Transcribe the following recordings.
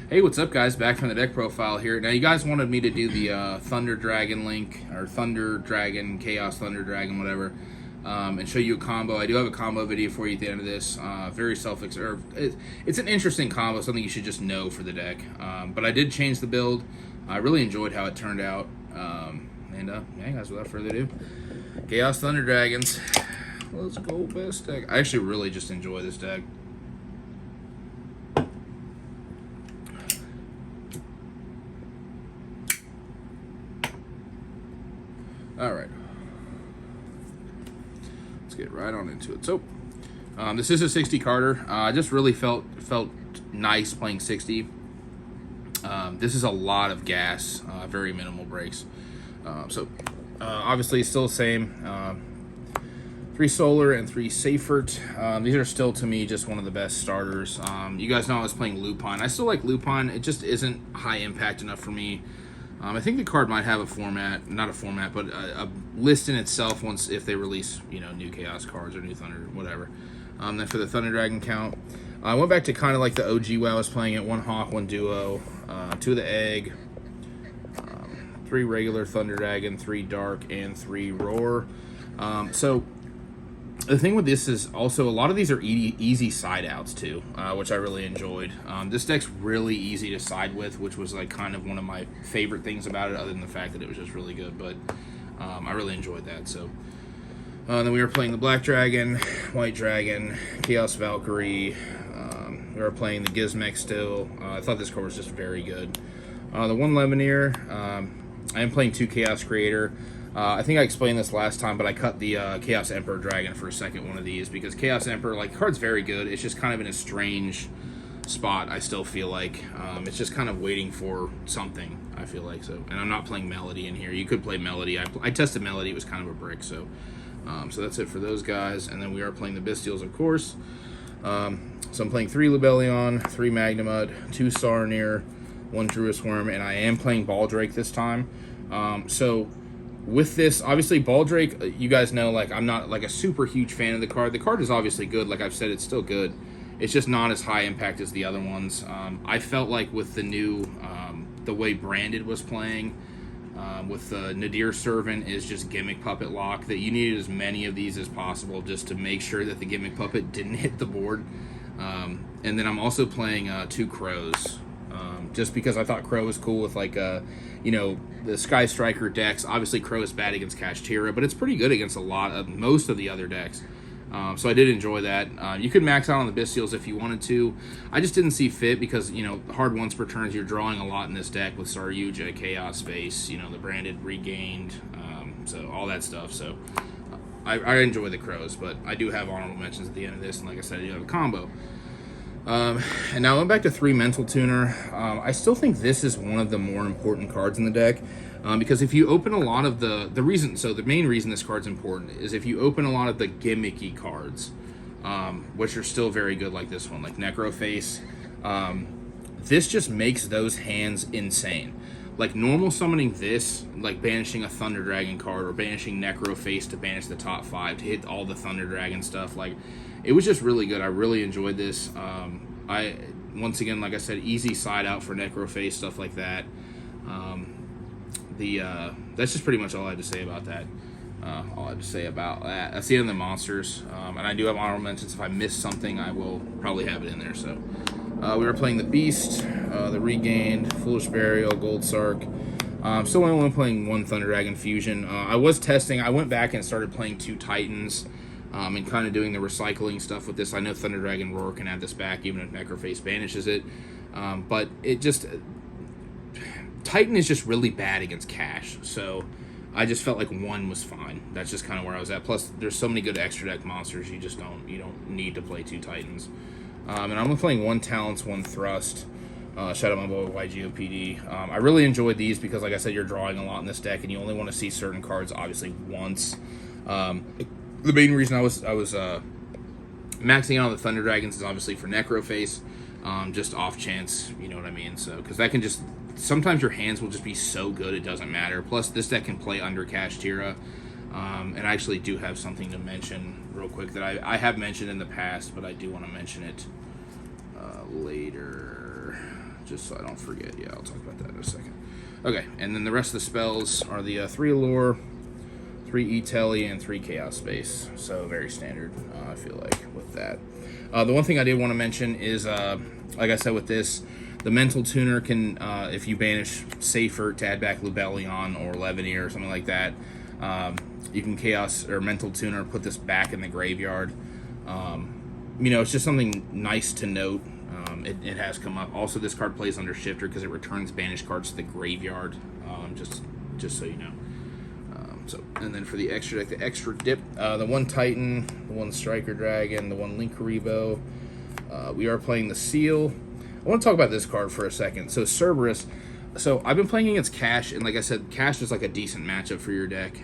Hey, what's up, guys? Back from the deck profile here. Now, you guys wanted me to do the Thunder Dragon link, or Thunder Dragon, Chaos Thunder Dragon, whatever, and show you a combo. I do have a combo video for you at the end of this. Very it's an interesting combo, something you should just know for the deck. But I did change the build. I really enjoyed how it turned out. Yeah, guys, without further ado, Chaos Thunder Dragons. Let's go, best deck. I actually really just enjoy this deck. All right, let's get right on into it. So, this is a 60 Carter. I just really felt nice playing 60. This is a lot of gas, very minimal breaks. Obviously still the same. 3 Solar and 3 Seifert. These are still, to me, just one of the best starters. You guys know I was playing Lupine. I still like Lupine. It just isn't high impact enough for me. I think the card might have a format, not a format, but a list in itself once if they release, new Chaos cards or new Thunder, whatever. Then for the Thunder Dragon count, I went back to kind of like the OG way I was playing it: 1 Hawk, 1 Duo, 2 of the Egg, 3 regular Thunder Dragon, 3 Dark, and 3 Roar. The thing with this is also a lot of these are easy side outs too, which I really enjoyed. This deck's really easy to side with, which was like kind of one of my favorite things about it, other than the fact that it was just really good. But I really enjoyed that. So then we were playing the Black Dragon, White Dragon, Chaos Valkyrie. We were playing the Gizmek still. I thought this card was just very good. The 1 Lemonier. I am playing 2 Chaos Creator. I think I explained this last time, but I cut the Chaos Emperor Dragon for a second one of these because Chaos Emperor, the card's very good. It's just kind of in a strange spot, I still feel like. It's just kind of waiting for something, I feel like. So, and I'm not playing Melody in here. You could play Melody. I tested Melody. It was kind of a brick. So that's it for those guys. And then we are playing the Bystials, of course. So I'm playing 3 Lubellion, 3 Magnamud, 2 Sarnir, 1 Druis Worm, and I am playing Baldrake this time. With this, obviously, Baldrake, you guys know, I'm not, a super huge fan of the card. The card is obviously good. Like I've said, it's still good. It's just not as high impact as the other ones. I felt like with the new, the way Branded was playing, with the Nadir Servant is just Gimmick Puppet lock, that you needed as many of these as possible just to make sure that the Gimmick Puppet didn't hit the board. And then I'm also playing 2 Crows. Just because I thought Crow was cool with the Sky Striker decks. Obviously, Crow is bad against Kashtira, but it's pretty good against most of the other decks. So I did enjoy that. You could max out on the Bystials if you wanted to. I just didn't see fit because, hard once per turns, you're drawing a lot in this deck with Saryuja, Chaos Space, the Branded Regained, so all that stuff. So I enjoy the Crows, but I do have honorable mentions at the end of this, and like I said, I do have a combo. And now I went back to 3 Mental Tuner. I still think this is one of the more important cards in the deck, because if you open a lot of the main reason this card's important is if you open a lot of the gimmicky cards, which are still very good, like this one, like Necroface. This just makes those hands insane. Like normal summoning this, like banishing a Thunder Dragon card or banishing Necroface to banish the top 5 to hit all the Thunder Dragon stuff, it was just really good. I really enjoyed this. Once again, like I said, easy side out for Necroface, stuff like that. That's just pretty much all I had to say about that. That's the end of the monsters. And I do have honorable mentions. If I missed something, I will probably have it in there. So we were playing the Beast, the Regained, Foolish Burial, Gold Sark. Still only playing 1 Thunder Dragon Fusion. I went back and started playing 2 Titans. And kind of doing the recycling stuff with this. I know Thunder Dragon Roar can add this back even if Necroface banishes it. But it just... Titan is just really bad against Cash. So I just felt like 1 was fine. That's just kind of where I was at. Plus, there's so many good extra deck monsters. You don't need to play 2 Titans. And I'm playing 1 Talents, 1 Thrust. Shout out my boy YGOPD. I really enjoyed these because, like I said, you're drawing a lot in this deck, and you only want to see certain cards, obviously, once. The main reason I was maxing out on the Thunder Dragons is obviously for Necroface, just off chance, you know what I mean? So, because that can just, sometimes your hands will just be so good it doesn't matter. Plus, this deck can play under Kashtira, and I actually do have something to mention real quick that I have mentioned in the past, but I do want to mention it later. just so I don't forget. Yeah, I'll talk about that in a second. Okay, and then the rest of the spells are the 3 Allure, 3 E-Telly, and 3 Chaos Space. So very standard, I feel like, with that. The one thing I did want to mention is, like I said with this, the Mental Tuner can, if you banish Safer to add back Lubellion or Levineer or something like that, you can Chaos or Mental Tuner, put this back in the graveyard. You know, it's just something nice to note. It has come up. Also, this card plays under Shifter because it returns banished cards to the graveyard. Just so you know. And then for the extra deck, the extra dip, the 1 Titan, the 1 Striker Dragon, the 1 Linkuriboh. We are playing the Seal. I want to talk about this card for a second. So Cerberus. So I've been playing against Cash, and like I said, Cash is like a decent matchup for your deck.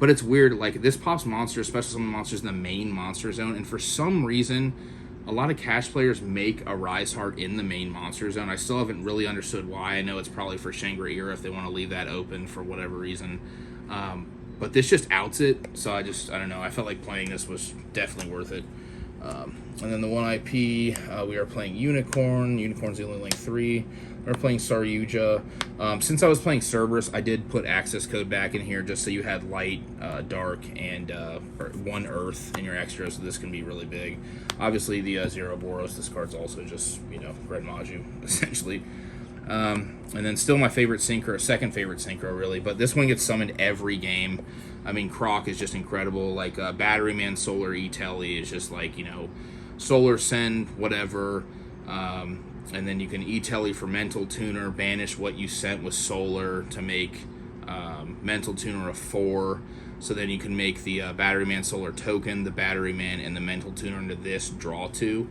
But it's weird. Like this pops monsters, especially some monsters in the main monster zone, and for some reason, a lot of Cash players make a Rise Heart in the main monster zone. I still haven't really understood why. I know it's probably for Shangri-Ira if they want to leave that open for whatever reason. But this just outs it, so I don't know. I felt like playing this was definitely worth it. And then the 1 IP, we are playing Unicorn. Unicorn's the only link 3. We're playing Saryuja. Since I was playing Cerberus, I did put access code back in here just so you had light, dark, and 1 earth in your extra, so this can be really big. Obviously, the Zero Boros, this card's also just, you know, Red Maju, essentially. And then still my favorite Synchro, second favorite Synchro, really, but this one gets summoned every game. I mean, Croc is just incredible. Like, Batteryman Solar E-Telly is just like, you know, Solar Send, whatever. And then you can E-Telly for Mental Tuner, banish what you sent with Solar to make Mental Tuner a 4. So then you can make the Batteryman Solar token, the Batteryman, and the Mental Tuner into this, draw 2,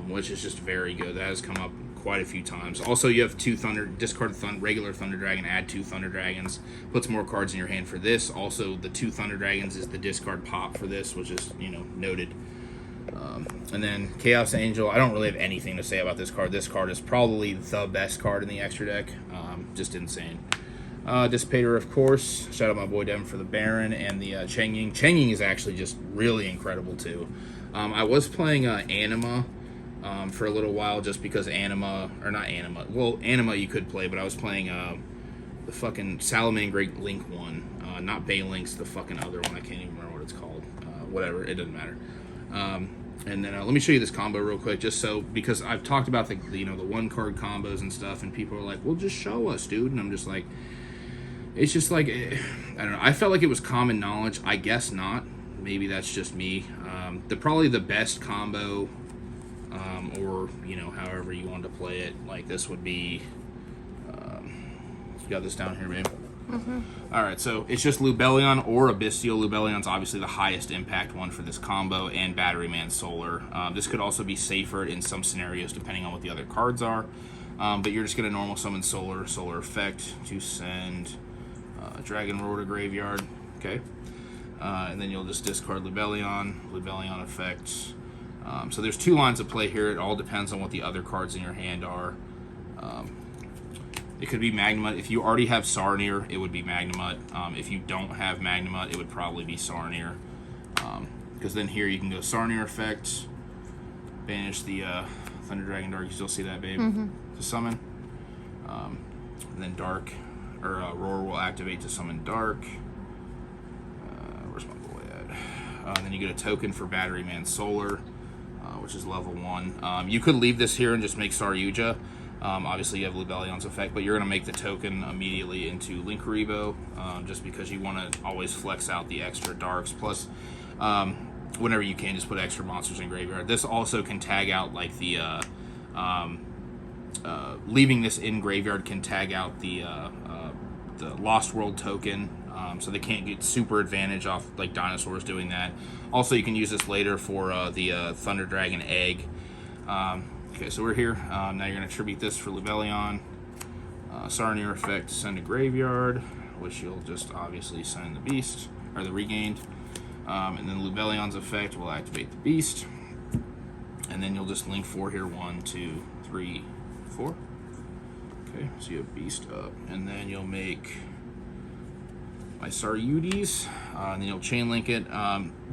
which is just very good. That has come up quite a few times. Also, you have 2 Thunder, discard regular Thunder Dragon, add 2 Thunder Dragons, puts more cards in your hand for this. Also, the 2 Thunder Dragons is the discard pop for this, which is, you know, noted. And then Chaos Angel, I don't really have anything to say about this card. This card is probably the best card in the extra deck. Just insane. Dissipator, of course. Shout out my boy Devin for the Baron and the Cheng-Ying. Cheng-Ying is actually just really incredible, too. I was playing Anima for a little while just because Anima, or not Anima. Well, Anima you could play, but I was playing the fucking Salamangreat Link one. Not Baylinks, the fucking other one. I can't even remember what it's called. Whatever, it doesn't matter. And then let me show you this combo real quick, just so, because I've talked about the you know, the 1-card combos and stuff, and people are like, well, just show us, dude. And I'm just like, it's just like, I don't know. I felt like it was common knowledge. I guess not. Maybe that's just me. Probably the best combo, or, you know, however you want to play it, like this would be, you got this down here, babe. Mm-hmm. Alright, so it's just Lubellion or Abyssal. Lubellion's obviously the highest impact one for this combo, and Batteryman Solar. This could also be safer in some scenarios depending on what the other cards are. But you're just going to normal summon Solar Effect to send Dragon Roar to graveyard. Okay. And then you'll just discard Lubellion Effect. So there's 2 lines of play here. It all depends on what the other cards in your hand are. It could be Magnemite. If you already have Sarnier, it would be Magnemite. If you don't have Magnemite, it would probably be Sarnier. Because then here you can go Sarnier Effect, banish the Thunder Dragon Dark. You still see that, babe? Mm-hmm. To summon. And then Dark, or Roar will activate to summon Dark. Where's my boy at? Then you get a token for Batteryman Solar, which is level 1. You could leave this here and just make Saryuja. Obviously, you have Lubellion's effect, but you're going to make the token immediately into Linkuriboh, just because you want to always flex out the extra darks. Plus, whenever you can, just put extra monsters in graveyard. This also can tag out, like, the... leaving this in graveyard can tag out the Lost World token, so they can't get super advantage off, like, dinosaurs doing that. Also, you can use this later for the Thunder Dragon Egg. Okay, so we're here. Now you're going to tribute this for Lubellion. Sarnier Effect, send to graveyard, which you'll just obviously send the Beast, or the Regained. And then Lubellion's effect will activate the Beast. And then you'll just link 4 here. 1, 2, 3, 4. Okay, so you have Beast up. And then you'll make... my Saryutis, and then you'll chain link it.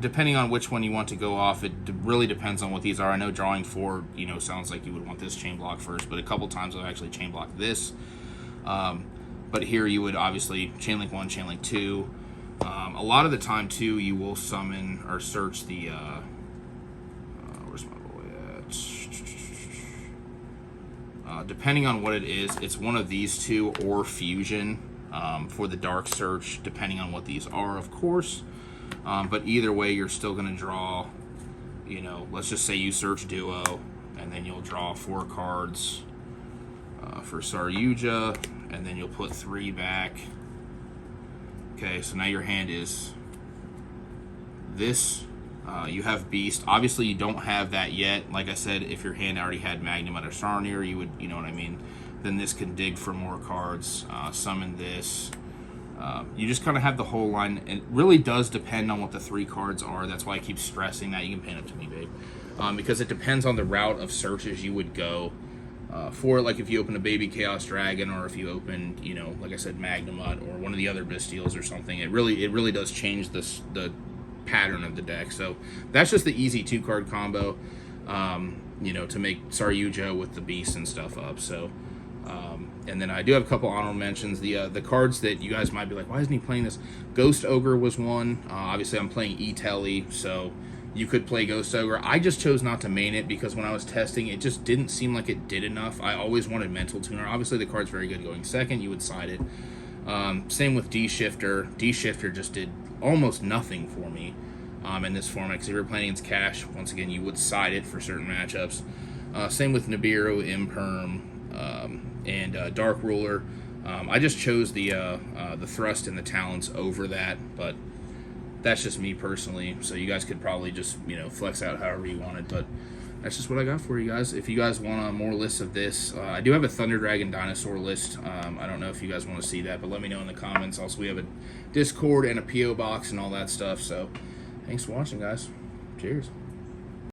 Depending on which one you want to go off, it really depends on what these are. I know drawing 4, sounds like you would want this chain block first, but a couple times I've actually chain blocked this. But here you would obviously chain link 1, chain link 2. A lot of the time too, you will summon or search the. Where's my boy at? Depending on what it is, it's one of these two or fusion. For the dark search, depending on what these are, of course. But either way, you're still going to draw, let's just say you search duo, and then you'll draw 4 cards for Saryuja, and then you'll put 3 back. Okay, so now your hand is this. You have Beast. Obviously, you don't have that yet. Like I said, if your hand already had Magnemite or Sarnier, you would, you know what I mean? Then this can dig for more cards, summon this. You just kind of have the whole line. It really does depend on what the 3 cards are. That's why I keep stressing that. You can pan it to me, babe. Because it depends on the route of searches you would go for it. Like if you open a Baby Chaos Dragon, or if you open, like I said, Magnemite or one of the other Bystials or something. It really does change the pattern of the deck. So that's just the easy 2-card combo, to make Saryuja with the Beast and stuff up. So. And then I do have a couple honorable mentions. The cards that you guys might be like, why isn't he playing this? Ghost Ogre was one. Obviously, I'm playing E-Telly, so you could play Ghost Ogre. I just chose not to main it because when I was testing, it just didn't seem like it did enough. I always wanted Mental Tuner. Obviously, the card's very good going second. You would side it. Same with D-Shifter. D-Shifter just did almost nothing for me in this format, because if you're playing against Cash, once again, you would side it for certain matchups. Same with Nibiru, Imperm, and Dark Ruler. I just chose the Thrust and the Talents over that, but that's just me personally. So you guys could probably just flex out however you wanted, but that's just what I got for you guys. If you guys want more lists of this, I do have a Thunder Dragon Dinosaur list. I don't know if you guys want to see that, but let me know in the comments. Also, we have a Discord and a PO box and all that stuff. So thanks for watching, guys. Cheers.